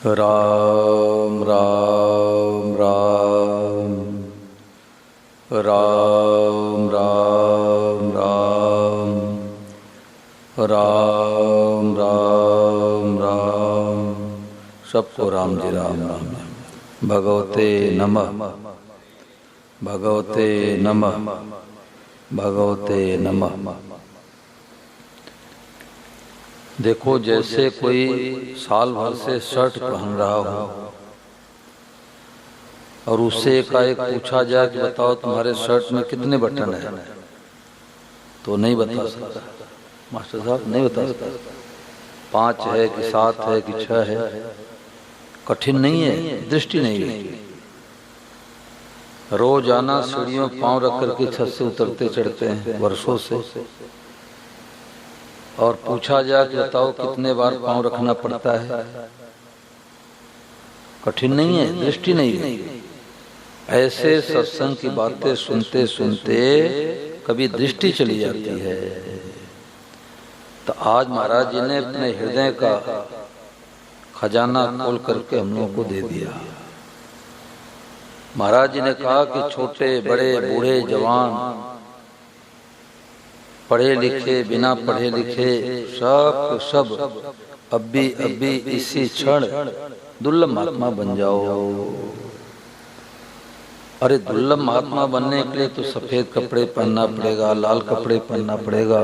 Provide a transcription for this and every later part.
राम राम राम राम राम राम राम राम राम। सबको राम जी राम राम। भगवते नमः भगवते नमः भगवते नमः। देखो, जैसे कोई साल भर से शर्ट पहन रहा हो और उससे एकाएक पूछा जाए कि बताओ तुम्हारे शर्ट में कितने बटन है, तो नहीं बता सकता। मास्टर साहब नहीं बता सकता, 5 है कि 7 है कि 6 है। कठिन नहीं है, दृष्टि नहीं है। रोजाना सीढ़ियों पांव रख करके छत से उतरते चढ़ते हैं वर्षों से, और पूछा जाए कि बताओ कितने बार पांव रखना पड़ता है। कठिन नहीं है, दृष्टि नहीं है। ऐसे सत्संग की बातें सुनते सुनते कभी दृष्टि चली जाती है। तो आज महाराज जी ने अपने हृदय का खजाना खोल करके हम लोगों को दे दिया। महाराज जी ने कहा कि छोटे बड़े बूढ़े जवान, पढ़े लिखे बिना पढ़े लिखे, सब अभी इसी क्षण दुर्लभ महात्मा बन जाओ। अरे दुर्लभ महात्मा बनने के लिए तो सफेद कपड़े पहनना पड़ेगा, लाल कपड़े पहनना पड़ेगा।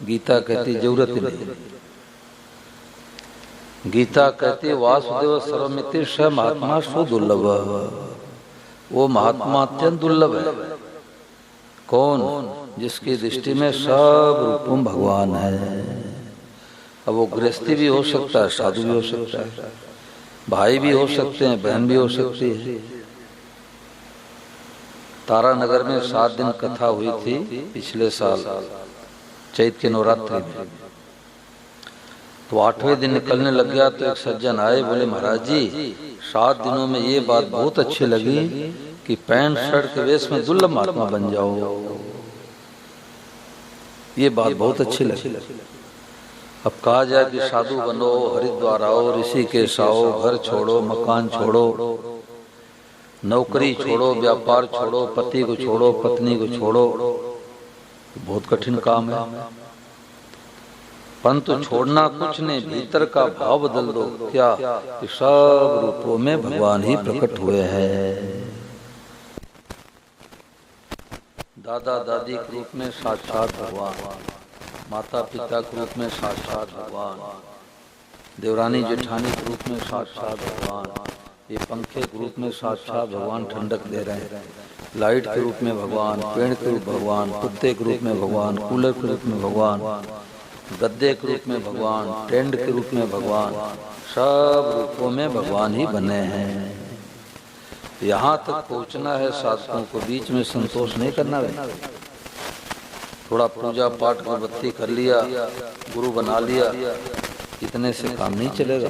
गीता कहती जरूरत ही नहीं। गीता कहती वासुदेव सर्वमिति स महात्मा सुदुर्लभ। वो महात्मा अत्यंत दुर्लभ है। कौन? जिसकी दृष्टि में सब रूपों भगवान है। अब वो गृहस्थी भी हो सकता है, साधु भी हो सकता है, भाई भी हो सकते हैं, बहन भी हो सकती है। तारानगर में 7 दिन कथा हुई थी पिछले साल चैत के नवरात्रि में। तो 8वें दिन निकलने लग गया तो एक सज्जन आए, बोले महाराज जी 7 दिनों में ये बात बहुत अच्छी लगी कि पैंट शर्ट के वेश में दुर्लभ महात्मा बन जाओ। ये बात बहुत अच्छी लगी। अब कहा जाए कि साधु बनो, हरिद्वार आओ, ऋषिकेश आओ, घर छोड़ो, मकान छोड़ो, नौकरी छोड़ो, व्यापार छोड़ो, पति को छोड़ो, पत्नी को छोड़ो, बहुत कठिन काम है। परंतु छोड़ना कुछ नहीं, भीतर का भाव बदल दो। क्या? कि सब रूपों में भगवान ही प्रकट हुए हैं। दादा दादी के रूप में साक्षात भगवान, माता पिता के रूप में साक्षात भगवान, देवरानी जेठानी के रूप में साक्षात भगवान, ये पंखे के रूप में साक्षात भगवान ठंडक दे रहे हैं, लाइट के रूप में भगवान, पेड़ के रूप में भगवान, कुत्ते के रूप में भगवान, कूलर के रूप में भगवान, गद्दे के रूप में भगवान, टेंट के रूप में भगवान, सब रूपों में भगवान ही बने हैं। यहाँ तक पहुँचना है साधकों को, बीच में संतोष नहीं करना है। थोड़ा पूजा पाठ में बत्ती कर लिया, गुरु बना लिया, इतने से काम नहीं चलेगा।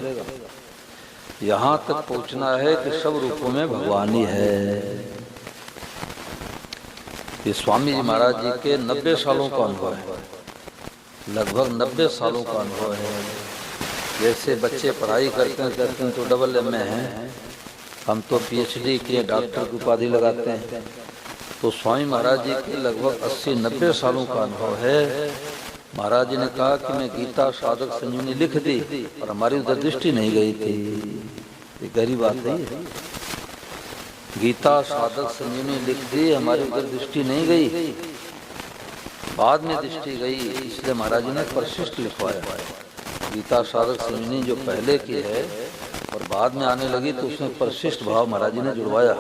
यहाँ तक पहुँचना है कि सब रूपों में भगवान ही है। ये स्वामी जी महाराज जी के 90 सालों का अनुभव है, लगभग 90 सालों का अनुभव है। जैसे बच्चे पढ़ाई करते हैं तो डबल एम ए हैं, हम तो पीएचडी किए, डॉक्टर की उपाधि लगाते हैं। तो स्वामी महाराज जी के लगभग 80-90 सालों का अनुभव है। महाराज जी ने कहा कि मैं गीता साधक संजीवनी लिख दी और हमारी उधर दृष्टि नहीं गई थी। ये गहरी बात नहीं है। गीता साधक संजीवनी लिख दी, हमारी उधर दृष्टि नहीं गई, बाद में दृष्टि गई, इसलिए महाराज जी ने परिशिष्ट लिखवाया। गीता साधक संजीवनी जो पहले की है और बाद में आने लगी तो उसमें परिशिष्ट भाव महाराज जी ने जुड़वाया।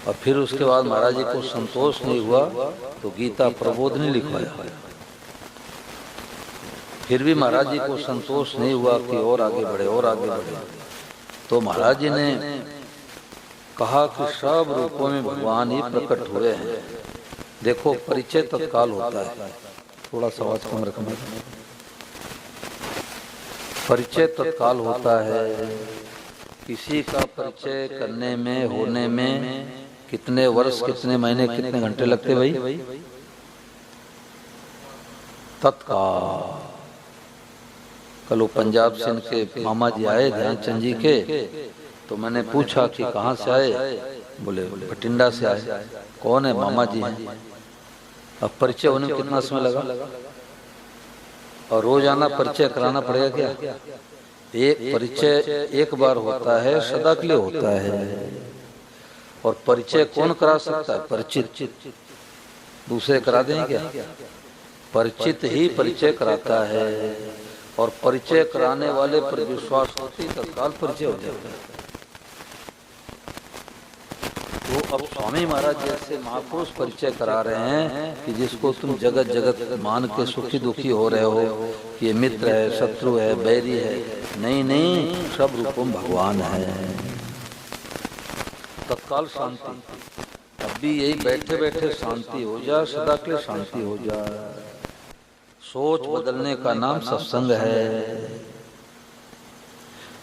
और फिर उसके बाद महाराज जी को संतोष नहीं हुआ तो गीता प्रबोधनी लिखवाया। फिर भी महाराज जी को संतोष नहीं हुआ कि और आगे बढ़े और आगे बढ़े, तो महाराज जी ने कहा कि सब रूपों में भगवान ही प्रकट हुए हैं। देखो, परिचय तत्काल होता है, थोड़ा सा आवाज कम रखना। परिचय तत्काल होता है। किसी का परिचय करने में, होने में कितने वर्ष, कितने महीने, कितने घंटे लगते भाई? तत्काल। कल वो पंजाब से इनके मामा जी आए ध्यानचंद जी के, तो मैंने पूछा कि कहाँ से आए, बोले बठिंडा से आए। कौन है? मामा जी हैं। अब परिचय होने में कितना समय लगा? और रोजाना परिचय कराना पड़ेगा क्या? एक परिचय एक बार होता है, सदा के लिए होता है। और परिचय कौन करा सकता है? परिचित। दूसरे करा दें क्या? परिचित ही परिचय कराता है। और परिचय कराने वाले पर विश्वास होती तत्काल परिचय हो जाता है। तो अब स्वामी महाराज जैसे महापुरुष परिचय करा रहे हैं कि जिसको तुम जगत जगत मान के सुखी दुखी हो रहे हो कि ये मित्र है, शत्रु है, बैरी है। नहीं नहीं, सब रूपों भगवान है। तत्काल शांति। अब भी यही बैठे बैठे शांति हो जाए, सदा के लिए शांति हो जाए। सोच बदलने का नाम सत्संग है।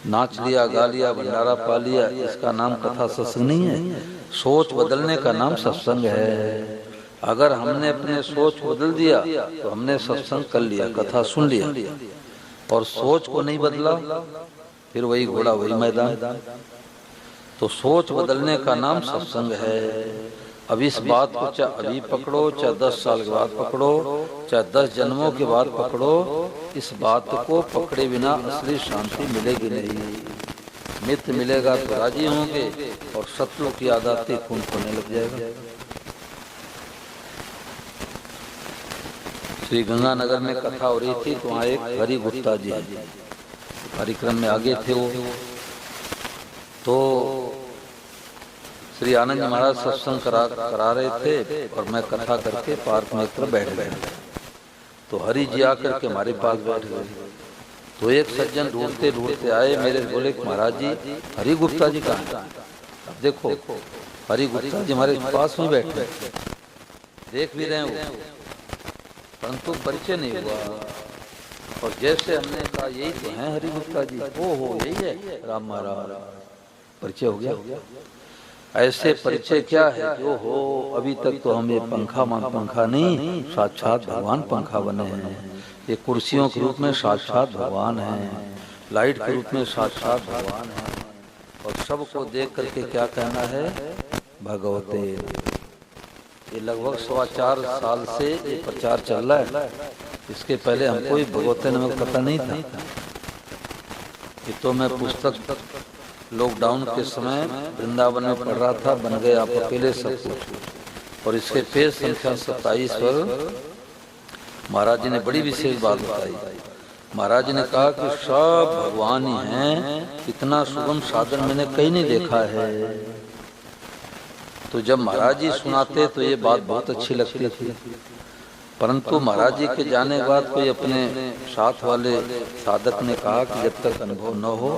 नाच लिया, गा लिया, भंडारा पा लिया, इसका नाम कथा सत्संग नहीं है। सोच बदलने का नाम सत्संग है। अगर हमने अपने सोच बदल दिया तो हमने सत्संग कर लिया, कथा सुन लिया। और सोच को नहीं बदला, फिर वही घोड़ा वही मैदान। तो सोच बदलने का नाम सत्संग है। अब इस बात को चाहे अभी पकड़ो, चाहे 10 साल के बाद पकड़ो, चाहे 10 जन्मों के बाद पकड़ो, इस बात को पकड़े बिना असली शांति मिलेगी नहीं। मित्र मिलेगा तो राजी होंगे और शत्रु की याद आती खून खोने लग जाएगा। श्री गंगानगर में कथा हो रही थी तो वहाँ एक हरि गुप्ता जी कार्यक्रम में आगे थे वो, तो श्री आनंद महाराज सत्संग करा रहे थे और मैं कथा करके पार्क में एक बैठ गया। तो हरि जी आकर के हमारे पास बैठ गए। तो एक सज्जन ढूंढते ढूंढते आए, मेरे बोले महाराज जी हरि गुप्ता जी कहाँ हैं? अब देखो हरि गुप्ता जी हमारे पास में बैठे, देख भी रहे हैं वो, परंतु परिचय नहीं हुआ। और जैसे हमने कहा यही तो हैं हरि गुप्ता जी, हो यही है राम महाराज, परिचय हो गया। ऐसे परिचय क्या है कि हो अभी तक तो हम ये पंखा नहीं, साक्षात भगवान पंखा बने हैं। ये कुर्सियों के रूप में साक्षात भगवान हैं, लाइट के रूप में साक्षात भगवान हैं। और सबको देख करके क्या कहना है? भगवते। ये लगभग 4.25 साल से ये प्रचार चल रहा है। इसके पहले हमको भी भगवते नाम पता नहीं था। ये तो मैं पुस्तक लॉकडाउन के समय वृंदावन में पढ़ रहा था, बन गए आप अकेले सब कुछ। और इसके पेज संख्या 27 पर महाराज जी ने बड़ी विशेष बात बताई। महाराज जी ने कहा कि सब भगवान ही हैं, इतना सुगम साधन मैंने कहीं नहीं देखा है। तो जब महाराज जी सुनाते तो ये बात बहुत अच्छी लगती थी, परंतु महाराज जी के जाने के बाद कोई अपने साथ वाले साधक ने कहा कि जब तक अनुभव न हो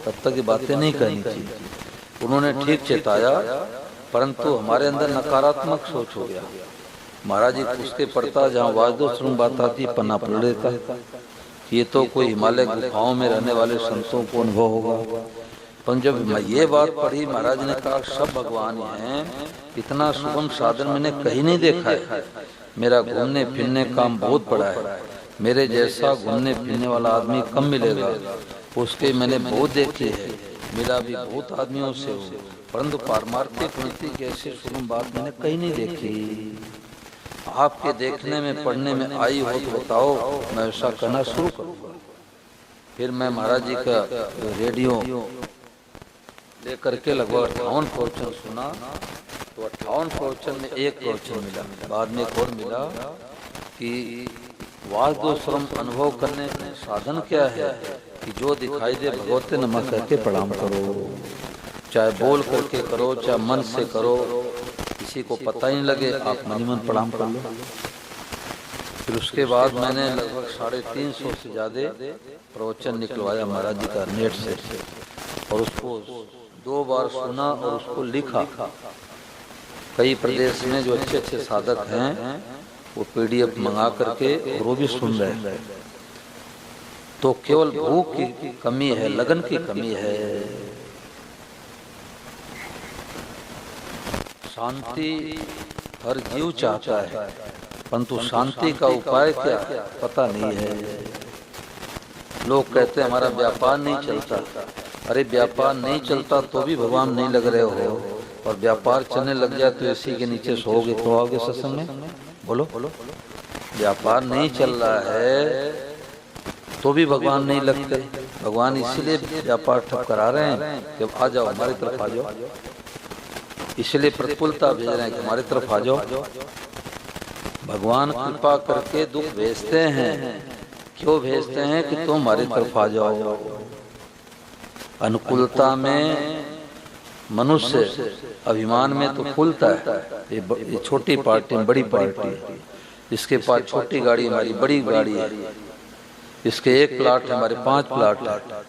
तब तक ये बातें नहीं कहनी चाहिए। उन्होंने ठीक चेताया, परंतु हमारे अंदर नकारात्मक सोच हो गया। महाराज जी उसके पढ़ता जहाँ वाजदो श्रृंग बात आती पन्ना पढ़ लेता, ये तो कोई हिमालय गुफाओं में रहने वाले संतों को अनुभव होगा। पर जब मैं ये बात पढ़ी, महाराज ने कहा सब भगवान हैं, इतना सुगम साधन मैंने कहीं नहीं देखा है। मेरा घूमने फिरने काम बहुत बड़ा है, मेरे जैसा घूमने फिरने वाला आदमी कम मिलेगा। उसके मैंने बहुत देखे है, मिला भी बहुत आदमियों से हो, परंतु पारमार्थिक नीति की ऐसी सुगम बात मैंने कहीं नहीं देखी। आपके देखने में पढ़ने में आई हो तो बताओ, मैं ऐसा करना शुरू करूँगा। फिर मैं महाराज जी का रेडियो लेकर के लगभग 58 प्रवचन सुना। तो 58 प्रवचन में एक प्रवचन मिला, बाद में एक और मिला कि वासदो श्रम अनुभव करने में साधन क्या है कि जो दिखाई दे भगवते नमः करके प्रणाम करो, चाहे बोल करके करो, चाहे मन से करो, किसी को पता ही नहीं लगे, आप मन ही मन प्रणाम कर लो। फिर उसके बाद मैंने लगभग 350 से ज्यादा प्रवचन निकलवाया महाराज जी का नेट से, और उसको 2 बार सुना और उसको लिखा। कई प्रदेश में जो अच्छे अच्छे साधक हैं वो PDF मंगा करके वो भी सुन रहे हैं। तो केवल भूख की कमी है, लगन की कमी है। शांति हर जीव चाहता है, परंतु शांति का उपाय क्या है पता नहीं है। लोग कहते हैं हमारा व्यापार नहीं चलता। अरे व्यापार नहीं चलता तो भी भगवान नहीं लग रहे हो, और व्यापार चलने लग जाए तो इसी के नीचे सोओगे तो आओगे सत्संग में? बोलो। व्यापार नहीं चल रहा है तो भी भगवान नहीं लगते। भगवान इसीलिए व्यापार ठप करा रहे हैं कि आ जाओ हमारी तरफ आ जाओ, इसलिए प्रतिकूलता भेज रहे हैं कि हमारी तरफ आ जाओ। भगवान कृपा करके दुख भेजते हैं। क्यों भेजते हैं? कि तुम हमारी तरफ आ जाओ। अनुकूलता में मनुष्य अभिमान में तो फूलता है। ये छोटी पार्टी बड़ी पार्टी है, इसके पास छोटी गाड़ी हमारी बड़ी गाड़ी है, इसके 1 प्लाट है हमारे 5 प्लाट है।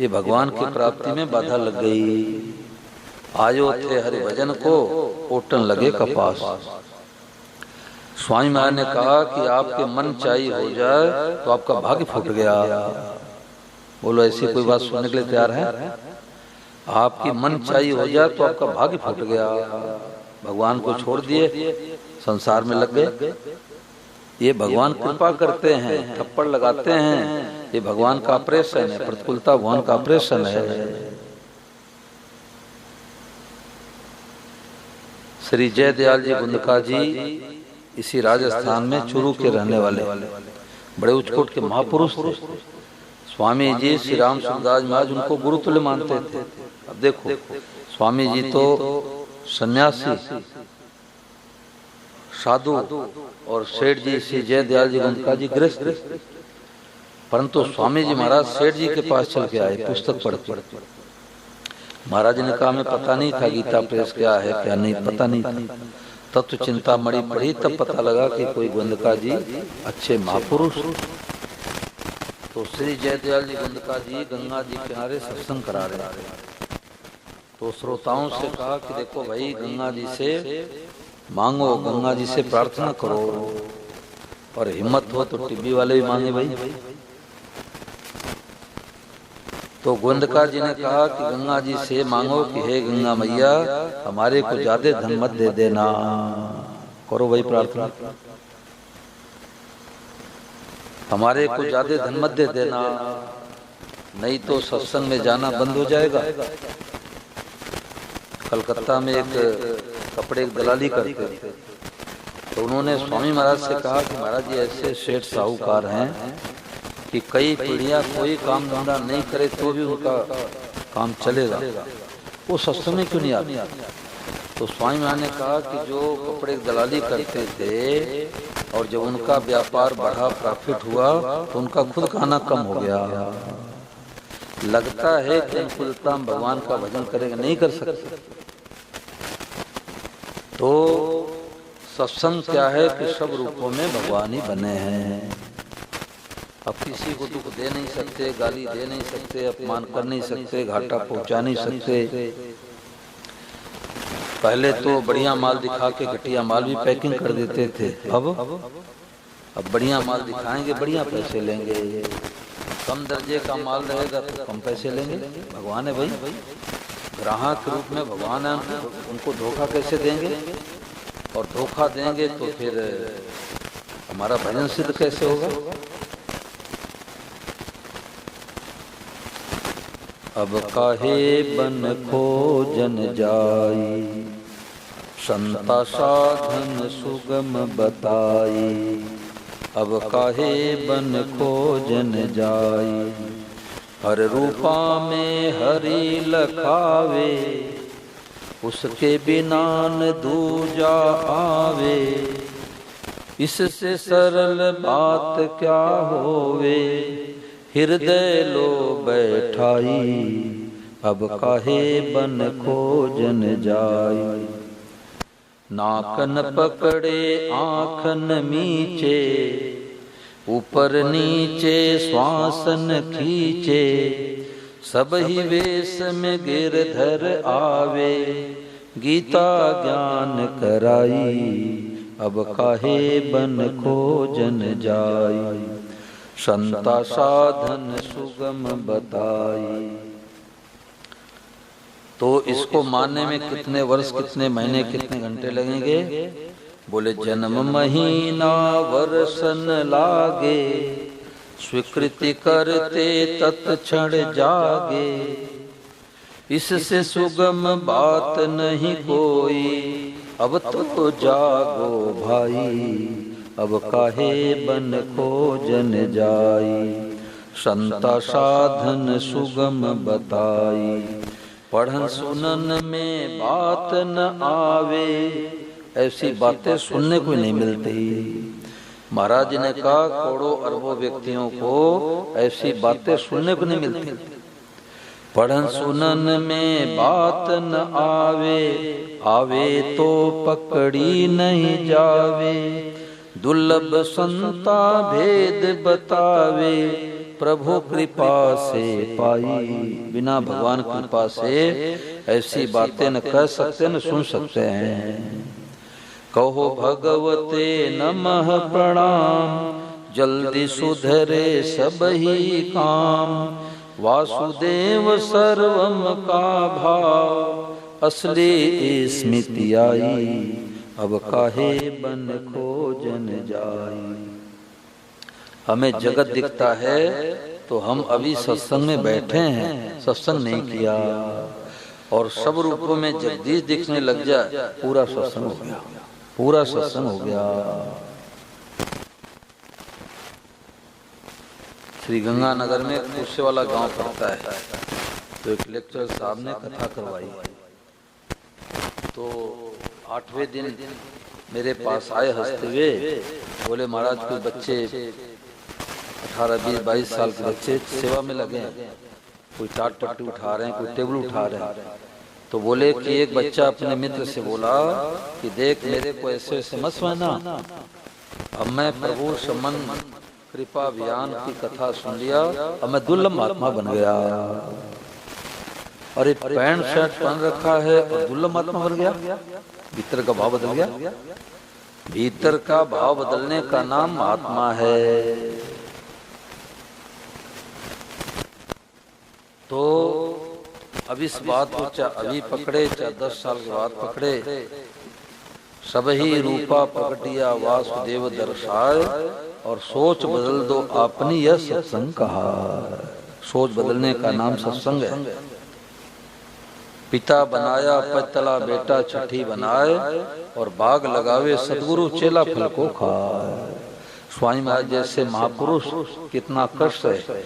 ये भगवान की प्राप्ति में बाधा लग गई। आयो थे हरि भजन को ओटन लगे कपास। स्वामी महाराज ने कहा कि आपके मन चाहिए हो जाए तो आपका भाग्य फूट गया। बोलो ऐसी कोई बात सुनने के लिए तैयार है? आपकी मन चाहिए हो जाए तो आपका भाग्य फूट गया। भगवान को छोड़ दिए, संसार में लग गए। ये भगवान कृपा करते हैं, थप्पड़ लगाते हैं, ये भगवान का ऑपरेशन है। प्रतिकूलता भगवान का ऑपरेशन है। श्री जयदयाल जी बुंदका जी इसी राजस्थान में चूरू के रहने वाले बड़े उच्चकोट के महापुरुष थे। स्वामी जी श्री राम सुखदास महाराज उनको गुरुतुल्य मानते थे। अब देखो, स्वामी जी तो सन्यासी साधु और सेठ जी श्री जयदयाल जी बुंदका जी गृहस्थ, परंतु स्वामी जी महाराज सेठ जी के पास चल के आए पुस्तक पढ़ के। महाराज ने कहा हमें पता नहीं था गीता प्रेस क्या है क्या नहीं, पता नहीं था। तत्व चिंता मणि पढ़ी तब पता लगा कि कोई बुंदका जी अच्छे महापुरुष। तो श्री जयदयाल जी बुंदका जी गंगा जी किनारे सत्संग करा रहे थे। तो श्रोताओं से कहा कि देखो भाई, गंगा जी से मांगो, गंगा जी से प्रार्थना करो, और हिम्मत हो तो टिब्बी वाले भी मांगे भाई। तो बुंदका जी ने कहा कि गंगा जी से मांगो कि हे गंगा मैया, हमारे को ज्यादा धन मत दे देना। करो भाई प्रार्थना, हमारे को ज्यादा धन मत दे देना, नहीं तो सत्संग में जाना बंद हो जाएगा। कलकत्ता में एक कपड़े की दलाली करते थे, तो उन्होंने स्वामी महाराज से कहा कि महाराज जी ऐसे सेठ साहूकार हैं कि कई पीढ़ियां कोई काम धंधा नहीं करे तो भी उनका काम चलेगा, वो सत्संग में क्यों नहीं आते? तो स्वामी महाराज ने कहा कि जो कपड़े की दलाली करते थे और जब उनका व्यापार बढ़ा, प्रॉफिट हुआ, तो उनका खुद खाना कम हो गया। लगता है कि अनुकूलता में भगवान का भजन करेंगे, नहीं कर सकते। तो सत्संग क्या है कि सब रूपों में भगवान ही बने हैं। अब किसी को दुख दे नहीं सकते, गाली दे नहीं सकते, अपमान कर नहीं सकते, घाटा पहुंचा नहीं सकते। पहले तो बढ़िया माल दिखा के घटिया माल भी पैकिंग कर देते थे। अब बढ़िया माल दिखाएंगे, बढ़िया पैसे लेंगे। कम दर्जे का माल रहेगा तो कम पैसे लेंगे। भगवान है भाई, ग्राहक के रूप में भगवान है। उनको धोखा कैसे देंगे? और धोखा देंगे तो फिर हमारा भजन सिद्ध कैसे होगा? अब काहे बन खोजन जाई, संता साधन सुगम बताई। अब काहे बन खोजन जाई, हर रूपा में हरि लखावे, उसके बिना न दूजा आवे। इससे सरल बात क्या होवे, हृदय लो बैठाई। अब काहे बन खोजन जाई, नाकन पकड़े आँखन मीचे, ऊपर नीचे श्वासन खींचे। सब ही वेश में गिरधर आवे, गीता ज्ञान कराई। अब काहे बन खोजन जाई, संता साधन सुगम बताई। तो इसको मानने में कितने वर्ष, कितने महीने, कितने घंटे लगेंगे? बोले जन्म महीना वर्षन लागे, स्वीकृति करते तत्क्षण जागे, इससे सुगम बात नहीं कोई, अब तो जागो भाई, अब काहे बन खोजन जाई, संता साधन सुगम बताई, पढ़न सुनन में बात न आवे, ऐसी बातें सुनने को नहीं मिलती। महाराज ने कहा करोड़ों अरबों व्यक्तियों को ऐसी बातें सुनने को नहीं मिलती। पढ़न सुनन में बात न आवे, आवे तो पकड़ी नहीं जावे, दुर्लभ संता भेद बतावे, प्रभु कृपा से पाई। बिना भगवान कृपा से ऐसी बातें न कह सकते न सुन सकते हैं। कहो भगवते नमः प्रणाम, जल्दी सुधरे सब ही काम, वासुदेव सर्वम का भाव, असली स्मृति आई, अब काहे बन खोजन जाई। हमें जगत दिखता है तो हम अभी सत्संग में बैठे हैं, सत्संग नहीं किया, और सब रूपों में जगदीश दिखने लग जाए, पूरा सत्संग हो गया, पूरा सत्संग हो गया। श्री गंगानगर में कुर्से वाला गांव पड़ता है, तो एक लेक्चर साहब ने कथा करवाई, तो 8वें दिन मेरे पास आए हंसते हुए, बोले महाराज कोई बच्चे 18, 20, 22 साल के बच्चे सेवा में लगे हैं, कोई टाट पट्टी उठा रहे हैं, कोई टेबल उठा रहे हैं। तो बोले कि एक बच्चा अपने मित्र से बोला कि देख मेरे को ऐसे ऐसे मत समझना, अब मैं प्रभु समन कृपा अभियान की कथा सुन लिया, अब मैं दुर्लभ महात्मा बन गया। और एक पैंट शर्ट पहन रखा है और दुर्लभ महात्मा बन गया, भीतर का भाव बदल गया। भीतर का भाव बदलने का नाम महात्मा है। तो अब इस बात को चाहे अभी पकड़े चाहे 10 साल के बाद पकड़े, सब ही रूपा प्रकटिया वासुदेव दर्शाए, और सोच बदल दो अपनी, यह सत्संग कहा। सोच बदलने का नाम सत्संग है। पिता बनाया पचतला बेटा छठी बनाए, और बाग लगावे सदगुरु चेला फल को खाए। स्वामी महाराज जैसे महापुरुष कितना कष्ट है।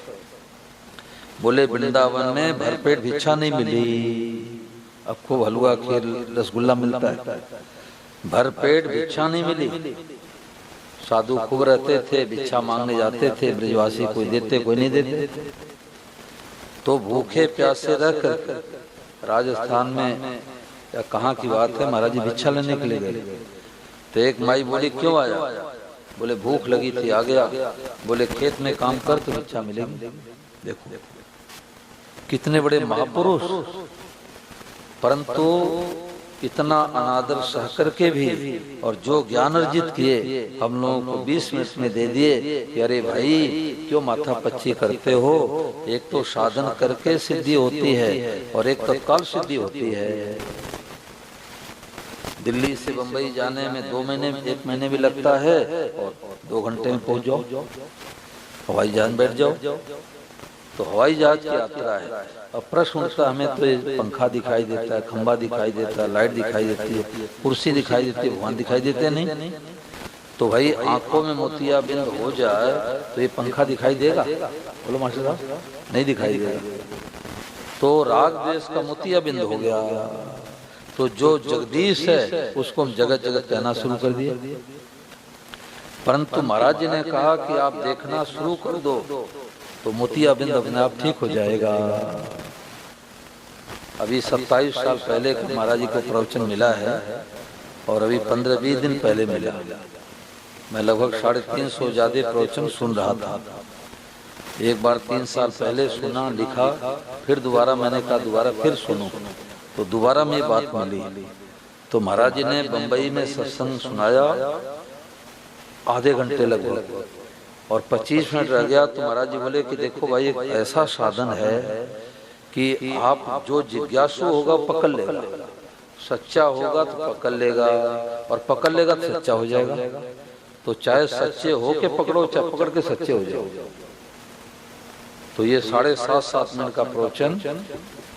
बोले वृंदावन में भरपेट भिक्षा नहीं मिली, अब खूब हलवा खीर रसगुल्ला मिलता है, भरपेट भिक्षा नहीं मिली। साधु खूब रहते थे, भिक्षा मांगने जाते थे, ब्रजवासी कोई देते कोई नहीं देते। तो भूखे प्यासे रहकर राजस्थान में या कहाँ की बात है, महाराज जी भिक्षा लेने के लिए गए। तो एक माई बोली क्यों आया? बोले भूख लगी थी आ गया। बोले खेत में काम कर तो भिक्षा मिलेगी। देखो कितने बड़े महापुरुष, परंतु इतना अनादर सह करके भी, और जो ज्ञान अर्जित किए हम लोगों को 20 मिनट में दे दिए कि अरे भाई क्यों माथा पच्ची करते हो, एक तो साधन करके सिद्धि होती है और एक तत्काल सिद्धि होती है। दिल्ली से बंबई जाने में 2 महीने 1 महीने भी लगता है, और 2 घंटे में पहुंच जाओ, हवाई जहाज बैठ जाओ। तो हवाई जहाज की यात्रा है। अब प्रश्न उठता हमें तो ये पंखा दिखाई देता है, खंबा दिखाई देता है, लाइट दिखाई देती है, कुर्सी दिखाई देती है, भगवान दिखाई देते नहीं। तो भाई आंखों में मोतियाबिंद हो जाए तो ये पंखा दिखाई देगा? बोलो मास्टर साहब, नहीं दिखाई देगा। तो राग द्वेष का मोतियाबिंद हो गया। तो जो जगदीश है उसको हम जगत जगत कहना शुरू कर दिए। परंतु महाराज जी ने कहा कि आप देखना शुरू कर दो तो मोतियाबिंद अपने आप ठीक हो जाएगा। अभी 27 साल पहले महाराज जी को प्रवचन मिला है, और अभी 15-20 दिन पहले मिला। मैं लगभग 350 ज्यादा प्रवचन सुन रहा था। एक बार 3 साल पहले सुना, लिखा, फिर दोबारा मैंने कहा दोबारा फिर सुनो, तो दोबारा में बात मिली। तो महाराज जी ने बंबई में सत्संग सुनाया आधे घंटे लगभग, और 25 मिनट रह गया। तो महाराज जी बोले कि देखो भाई एक ऐसा साधन है कि आप जो जिज्ञासु होगा पकड़ लेगा, सच्चा होगा तो पकड़ लेगा, और पकड़ लेगा तो सच्चा हो जाएगा। तो चाहे सच्चे हो के पकड़ो, चाहे पकड़ के सच्चे हो जाओ। तो ये 7.5 मिनट का प्रवचन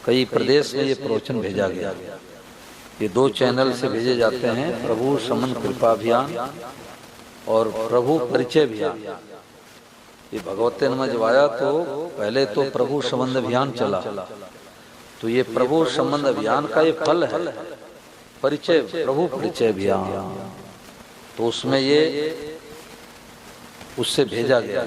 कई प्रदेश में ये प्रवचन भेजा गया। ये 2 चैनल से भेजे जाते हैं, प्रभु समन कृपा अभियान और प्रभु परिचय अभियान। ये भगवते नमः जब आया तो पहले तो प्रभु संबंध अभियान चला, तो ये प्रभु संबंध अभियान का ये फल है, परिचय, प्रभु परिचय अभियान। तो उसमें ये उससे भेजा गया।